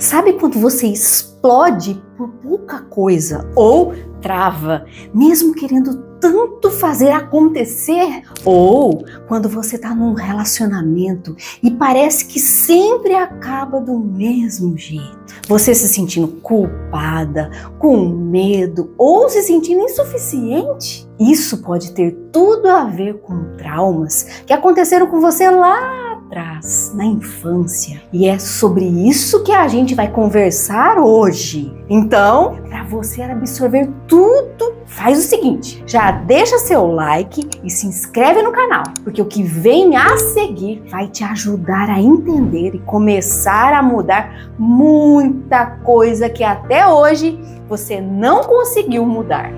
Sabe quando você explode por pouca coisa ou trava, mesmo querendo tanto fazer acontecer? Ou quando você tá num relacionamento e parece que sempre acaba do mesmo jeito? Você se sentindo culpada, com medo ou se sentindo insuficiente? Isso pode ter tudo a ver com traumas que aconteceram com você lá atrás, na infância. E é sobre isso que a gente vai conversar hoje. Então, para você absorver tudo, faz o seguinte, já deixa seu like e se inscreve no canal, porque o que vem a seguir vai te ajudar a entender e começar a mudar muita coisa que até hoje você não conseguiu mudar.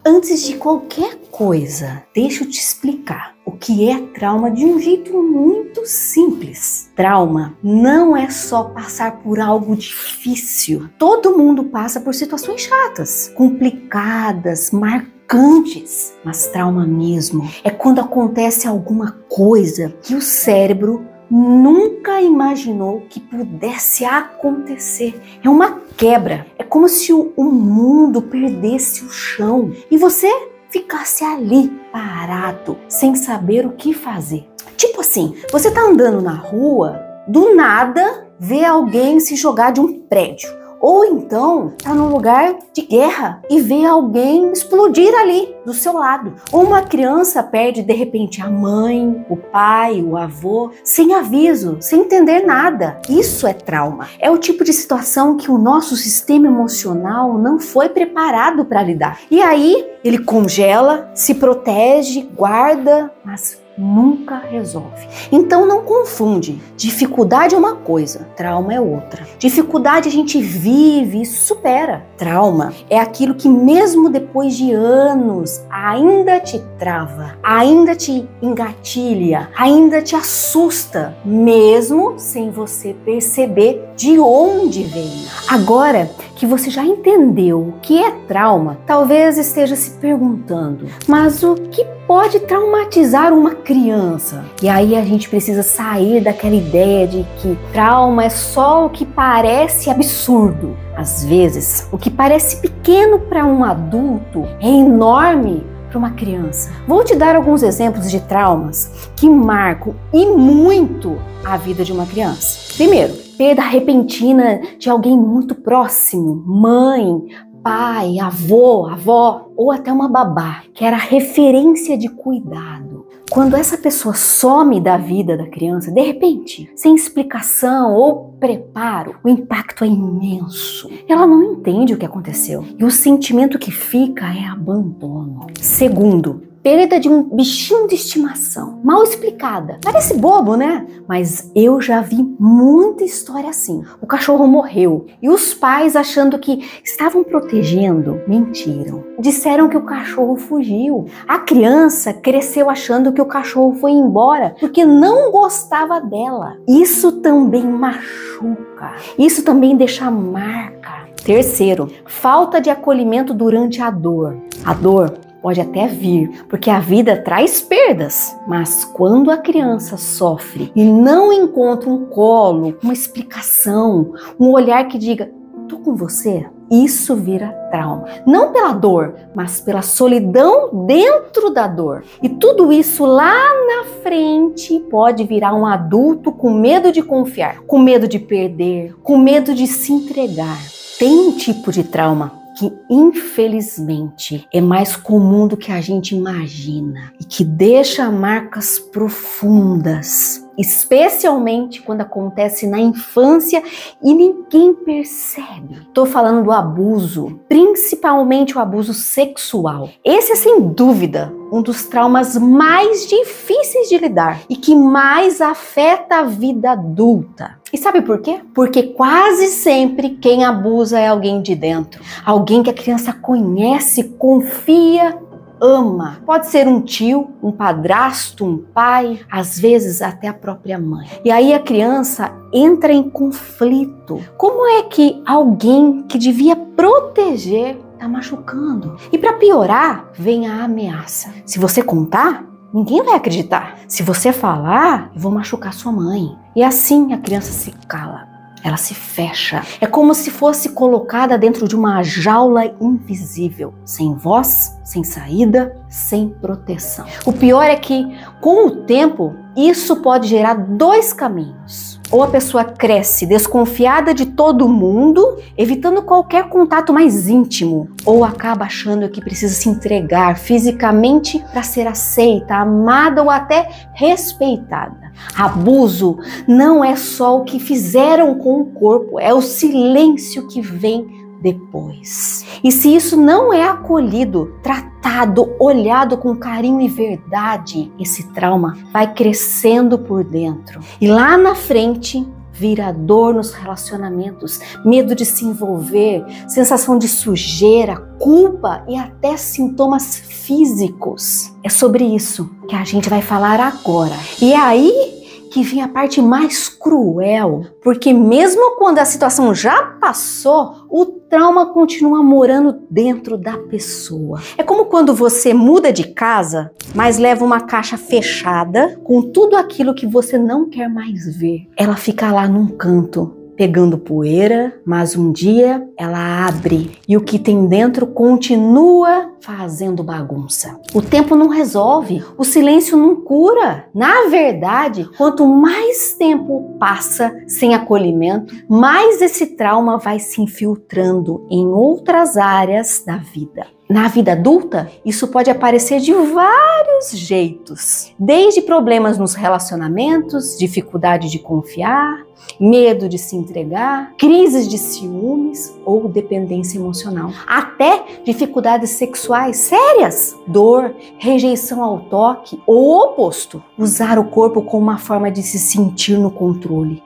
Antes de qualquer coisa, deixa eu te explicar o que é trauma de um jeito muito simples. Trauma não é só passar por algo difícil. Todo mundo passa por situações chatas, complicadas, marcantes. Mas trauma mesmo é quando acontece alguma coisa que o cérebro nunca imaginou que pudesse acontecer. É uma quebra. É como se o mundo perdesse o chão e você ficasse ali parado, sem saber o que fazer. Tipo assim, você tá andando na rua, do nada vê alguém se jogar de um prédio. Ou então tá num lugar de guerra e vê alguém explodir ali do seu lado. Ou uma criança perde de repente a mãe, o pai, o avô, sem aviso, sem entender nada. Isso é trauma. É o tipo de situação que o nosso sistema emocional não foi preparado para lidar. E aí ele congela, se protege, guarda, mas nunca resolve. Então não confunde. Dificuldade é uma coisa, trauma é outra. Dificuldade a gente vive e supera. Trauma é aquilo que mesmo depois de anos ainda te trava, ainda te engatilha, ainda te assusta, mesmo sem você perceber de onde vem. Agora que você já entendeu o que é trauma, talvez esteja se perguntando, mas o que pode traumatizar uma criança? E aí a gente precisa sair daquela ideia de que trauma é só o que parece absurdo. Às vezes, o que parece pequeno para um adulto é enorme para uma criança. Vou te dar alguns exemplos de traumas que marcam e muito a vida de uma criança. Primeiro, perda repentina de alguém muito próximo, mãe, pai, avô, avó ou até uma babá, que era referência de cuidado. Quando essa pessoa some da vida da criança, de repente, sem explicação ou preparo, o impacto é imenso. Ela não entende o que aconteceu e o sentimento que fica é abandono. Segundo, perda de um bichinho de estimação, mal explicada. Parece bobo, né? Mas eu já vi muita história assim. O cachorro morreu e os pais, achando que estavam protegendo, mentiram. Disseram que o cachorro fugiu. A criança cresceu achando que o cachorro foi embora porque não gostava dela. Isso também machuca. Isso também deixa marca. Terceiro, falta de acolhimento durante a dor. A dor pode até vir, porque a vida traz perdas, mas quando a criança sofre e não encontra um colo, uma explicação, um olhar que diga, tô com você, isso vira trauma. Não pela dor, mas pela solidão dentro da dor. E tudo isso lá na frente pode virar um adulto com medo de confiar, com medo de perder, com medo de se entregar. Tem um tipo de trauma que infelizmente é mais comum do que a gente imagina e que deixa marcas profundas, especialmente quando acontece na infância e ninguém percebe. Tô falando do abuso, principalmente o abuso sexual. Esse é sem dúvida um dos traumas mais difíceis de lidar e que mais afeta a vida adulta. E sabe por quê? Porque quase sempre quem abusa é alguém de dentro. Alguém que a criança conhece, confia, ama. Pode ser um tio, um padrasto, um pai, às vezes até a própria mãe. E aí a criança entra em conflito. Como é que alguém que devia proteger tá machucando? E para piorar, vem a ameaça. Se você contar, ninguém vai acreditar. Se você falar, eu vou machucar sua mãe. E assim a criança se cala. Ela se fecha. É como se fosse colocada dentro de uma jaula invisível, sem voz, sem saída, sem proteção. O pior é que, com o tempo, isso pode gerar dois caminhos. Ou a pessoa cresce desconfiada de todo mundo, evitando qualquer contato mais íntimo, ou acaba achando que precisa se entregar fisicamente para ser aceita, amada ou até respeitada. Abuso não é só o que fizeram com o corpo, é o silêncio que vem depois. E se isso não é acolhido, tratado, olhado com carinho e verdade, esse trauma vai crescendo por dentro. E lá na frente vira dor nos relacionamentos, medo de se envolver, sensação de sujeira, culpa e até sintomas físicos. É sobre isso que a gente vai falar agora. E é aí que vem a parte mais cruel, porque mesmo quando a situação já passou, o trauma continua morando dentro da pessoa. É como quando você muda de casa, mas leva uma caixa fechada com tudo aquilo que você não quer mais ver. Ela fica lá num canto, pegando poeira, mas um dia ela abre e o que tem dentro continua fazendo bagunça. O tempo não resolve, o silêncio não cura. Na verdade, quanto mais tempo passa sem acolhimento, mais esse trauma vai se infiltrando em outras áreas da vida. Na vida adulta, isso pode aparecer de vários jeitos, desde problemas nos relacionamentos, dificuldade de confiar, medo de se entregar, crises de ciúmes ou dependência emocional, até dificuldades sexuais sérias, dor, rejeição ao toque ou o oposto, usar o corpo como uma forma de se sentir no controle.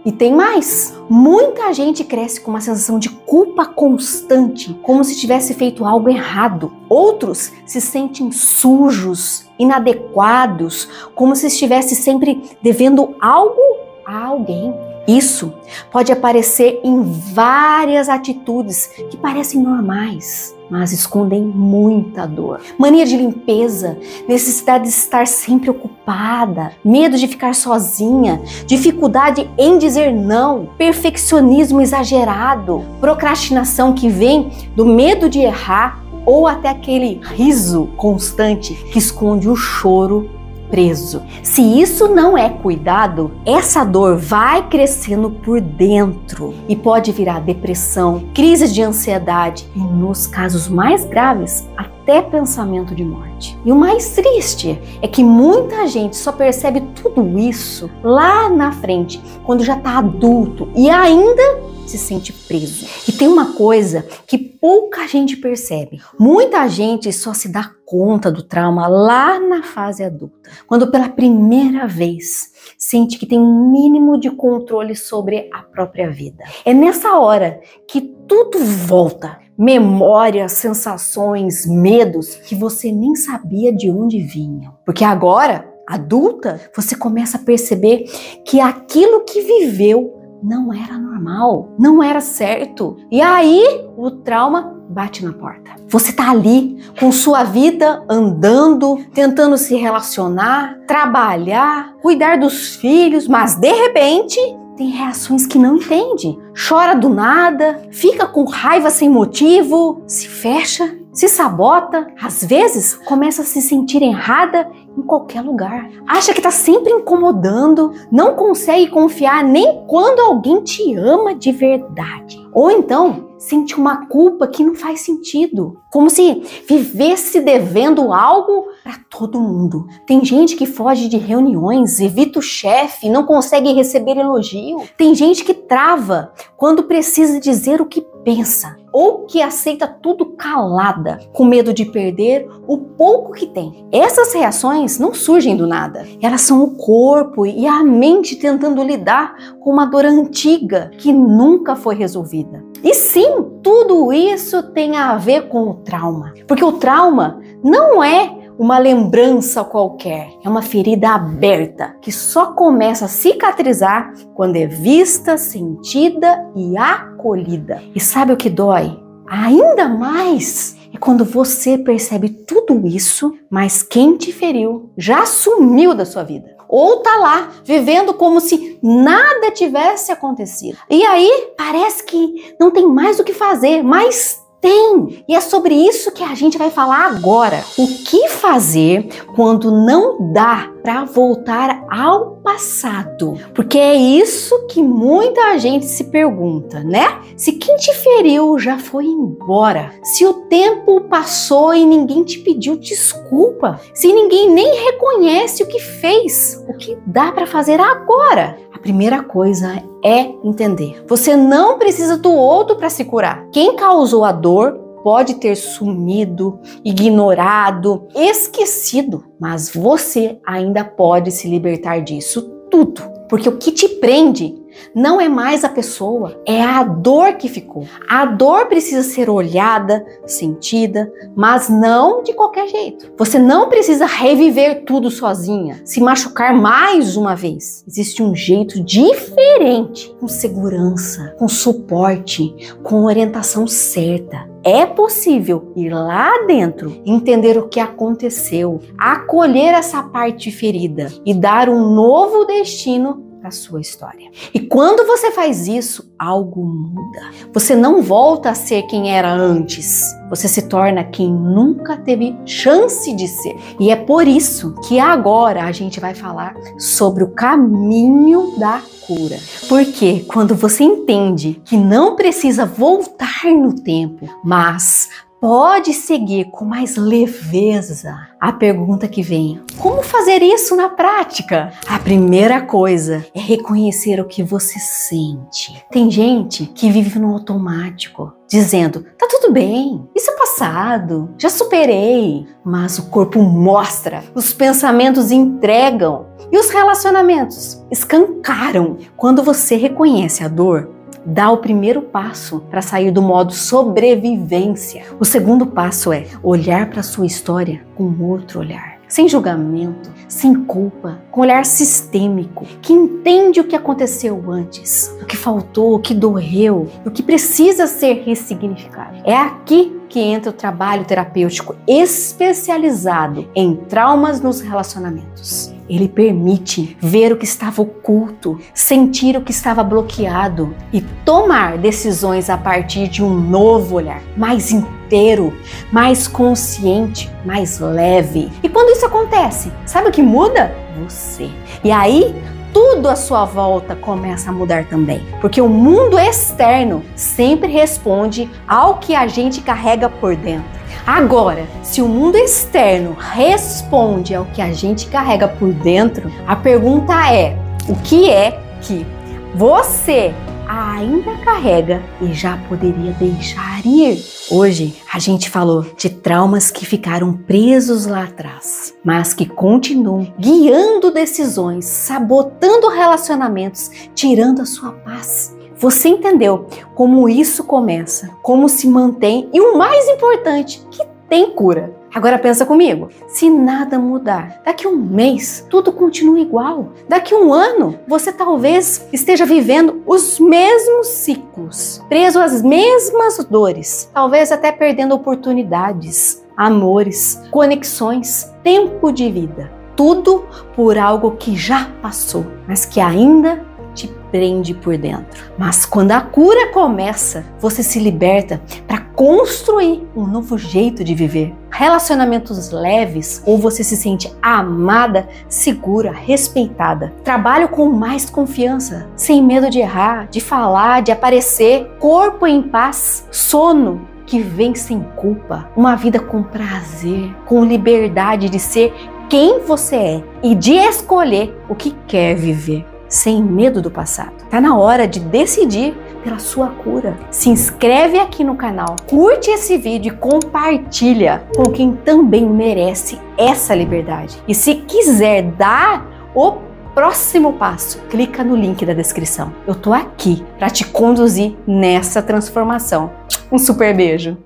E tem mais! Muita gente cresce com uma sensação de culpa constante, como se tivesse feito algo errado. Outros se sentem sujos, inadequados, como se estivesse sempre devendo algo a alguém. Isso pode aparecer em várias atitudes que parecem normais, mas escondem muita dor. Mania de limpeza, necessidade de estar sempre ocupada, medo de ficar sozinha, dificuldade em dizer não, perfeccionismo exagerado, procrastinação que vem do medo de errar ou até aquele riso constante que esconde o choro preso. Se isso não é cuidado, essa dor vai crescendo por dentro e pode virar depressão, crises de ansiedade e, nos casos mais graves, até pensamento de morte. E o mais triste é que muita gente só percebe tudo isso lá na frente, quando já está adulto e ainda se sente preso. E tem uma coisa que pouca gente percebe. Muita gente só se dá conta do trauma lá na fase adulta, quando pela primeira vez sente que tem um mínimo de controle sobre a própria vida. É nessa hora que tudo volta. Memórias, sensações, medos que você nem sabia de onde vinham. Porque agora, adulta, você começa a perceber que aquilo que viveu não era normal, não era certo. E aí o trauma bate na porta. Você tá ali com sua vida andando, tentando se relacionar, trabalhar, cuidar dos filhos, mas de repente tem reações que não entende. Chora do nada, fica com raiva sem motivo, se fecha, se sabota, às vezes começa a se sentir errada em qualquer lugar. Acha que está sempre incomodando, não consegue confiar nem quando alguém te ama de verdade. Ou então sente uma culpa que não faz sentido, como se vivesse devendo algo para todo mundo. Tem gente que foge de reuniões, evita o chefe, não consegue receber elogio. Tem gente que trava quando precisa dizer o que pensa, ou que aceita tudo calada, com medo de perder o pouco que tem. Essas reações não surgem do nada. Elas são o corpo e a mente tentando lidar com uma dor antiga que nunca foi resolvida. E sim, tudo isso tem a ver com o trauma. Porque o trauma não é uma lembrança qualquer, é uma ferida aberta que só começa a cicatrizar quando é vista, sentida e acolhida. E sabe o que dói ainda mais? É quando você percebe tudo isso, mas quem te feriu já sumiu da sua vida. Ou tá lá, vivendo como se nada tivesse acontecido. E aí, parece que não tem mais o que fazer, mas tem! E é sobre isso que a gente vai falar agora. O que fazer quando não dá para voltar ao passado? Porque é isso que muita gente se pergunta, né? Se quem te feriu já foi embora, se o tempo passou e ninguém te pediu desculpa, se ninguém nem reconhece o que fez, o que dá para fazer agora? A primeira coisa é entender. Você não precisa do outro para se curar. Quem causou a dor pode ter sumido, ignorado, esquecido, mas você ainda pode se libertar disso tudo. Porque o que te prende não é mais a pessoa, é a dor que ficou. A dor precisa ser olhada, sentida, mas não de qualquer jeito. Você não precisa reviver tudo sozinha, se machucar mais uma vez. Existe um jeito diferente, com segurança, com suporte, com orientação certa. É possível ir lá dentro, entender o que aconteceu, acolher essa parte ferida e dar um novo destino a sua história. E quando você faz isso, algo muda. Você não volta a ser quem era antes. Você se torna quem nunca teve chance de ser. E é por isso que agora a gente vai falar sobre o caminho da cura. Porque quando você entende que não precisa voltar no tempo, mas pode seguir com mais leveza, a pergunta que vem: como fazer isso na prática? A primeira coisa é reconhecer o que você sente. Tem gente que vive no automático, dizendo: tá tudo bem, isso é passado, já superei. Mas o corpo mostra, os pensamentos entregam e os relacionamentos escancaram. Quando você reconhece a dor, dá o primeiro passo para sair do modo sobrevivência. O segundo passo é olhar para a sua história com outro olhar, sem julgamento, sem culpa, com olhar sistêmico, que entende o que aconteceu antes, o que faltou, o que doeu, o que precisa ser ressignificado. É aqui que entra o trabalho terapêutico especializado em traumas nos relacionamentos. Ele permite ver o que estava oculto, sentir o que estava bloqueado e tomar decisões a partir de um novo olhar, mais inteiro, mais consciente, mais leve. E quando isso acontece, sabe o que muda? Você. E aí, tudo à sua volta começa a mudar também. Porque o mundo externo sempre responde ao que a gente carrega por dentro. Agora, se o mundo externo responde ao que a gente carrega por dentro, a pergunta é: o que é que você ainda carrega e já poderia deixar ir? Hoje a gente falou de traumas que ficaram presos lá atrás, mas que continuam guiando decisões, sabotando relacionamentos, tirando a sua paz. Você entendeu como isso começa, como se mantém e o mais importante, que tem cura. Agora pensa comigo, se nada mudar, daqui um mês tudo continua igual. Daqui um ano você talvez esteja vivendo os mesmos ciclos, preso às mesmas dores, talvez até perdendo oportunidades, amores, conexões, tempo de vida. Tudo por algo que já passou, mas que ainda te prende por dentro. Mas quando a cura começa, você se liberta para construir um novo jeito de viver. Relacionamentos leves, ou você se sente amada, segura, respeitada. Trabalho com mais confiança, sem medo de errar, de falar, de aparecer. Corpo em paz, sono que vem sem culpa. Uma vida com prazer, com liberdade de ser quem você é e de escolher o que quer viver, sem medo do passado. Tá na hora de decidir pela sua cura. Se inscreve aqui no canal, curte esse vídeo e compartilha com quem também merece essa liberdade. E se quiser dar o próximo passo, clica no link da descrição. Eu tô aqui para te conduzir nessa transformação. Um super beijo!